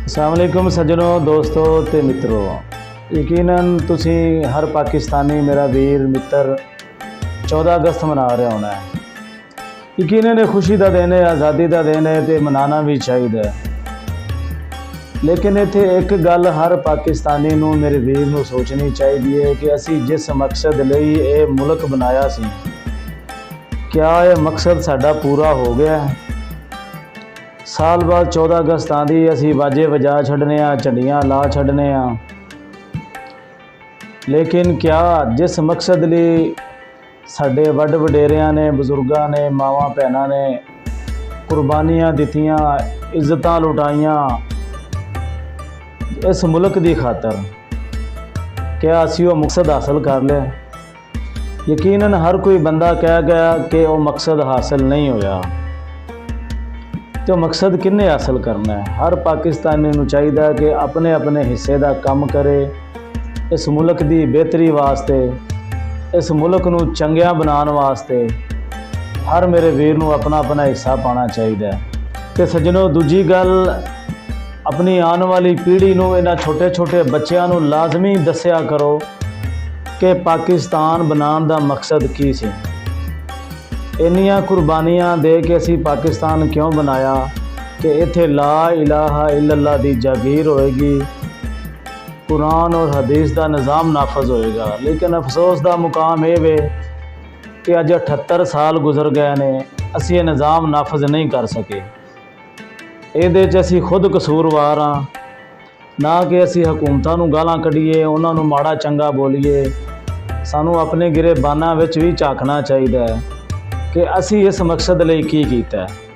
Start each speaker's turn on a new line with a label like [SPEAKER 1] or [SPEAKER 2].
[SPEAKER 1] अस्सलामुअलैकुम सज्जनों, दोस्तों ते मित्रों, यकीनन तुसी हर पाकिस्तानी मेरा वीर मित्र 14 अगस्त मना रहा होना है। यकीनन खुशी का दिन है, आज़ादी का दिन है तो मनाना भी चाहिए। लेकिन इत्थे एक गल हर पाकिस्तानी नूं मेरे वीर नूं सोचनी चाहिए कि असी जिस मकसद लई ये मुल्क बनाया सी, क्या यह मकसद साडा पूरा हो गया है? साल बाद 14 अगस्त आँदी असी वाजे वजा छड्डने, झंडियाँ ला छड्डने। लेकिन क्या जिस मकसद लई साडे वड वडेरियां ने, बुजुर्गां ने, मावां भैनां ने कुर्बानियां दित्तियां, इज्जतां लुटाइयां इस मुल्क की खातर, क्या असी वो मकसद हासिल कर लिया? यकीनन हर कोई बंदा कह गया कि वो मकसद हासिल नहीं होया। तो मकसद किन्ने हासिल करना है? हर पाकिस्तानी नूं चाहिए कि अपने अपने हिस्से का काम करे, इस मुल्क की बेहतरी वास्ते, इस मुल्क नूं चंगिया बनाने वास्ते हर मेरे वीर नूं अपना अपना हिस्सा पाना चाहिए। तो सज्जनों, दूजी गल, अपनी आने वाली पीढ़ी नूं, इन्हां छोटे छोटे बच्चों नूं लाजमी दस्सिया करो कि पाकिस्तान बनाने का मकसद की सी। इन्नियां कुर्बानियां दे के असी पाकिस्तान क्यों बनाया कि इत्थे ला इलाहा इल्लल्लाह दी जागीर होएगी, कुरान और हदीस का निज़ाम नाफज होएगा। लेकिन अफसोस का मुकाम ये वे कि अज 78 साल गुजर गए ने, असी ये निज़ाम नाफज नहीं कर सके। ये असी खुद कसूरवार हाँ, ना कि असी हुकूमतां नूं गालां कढ़ीए, उन्हां नूं माड़ा चंगा बोलीए। सानू अपने गिरेबानां विच भी झांकना चाहिए कि असी इस मकसद लई की कीता है।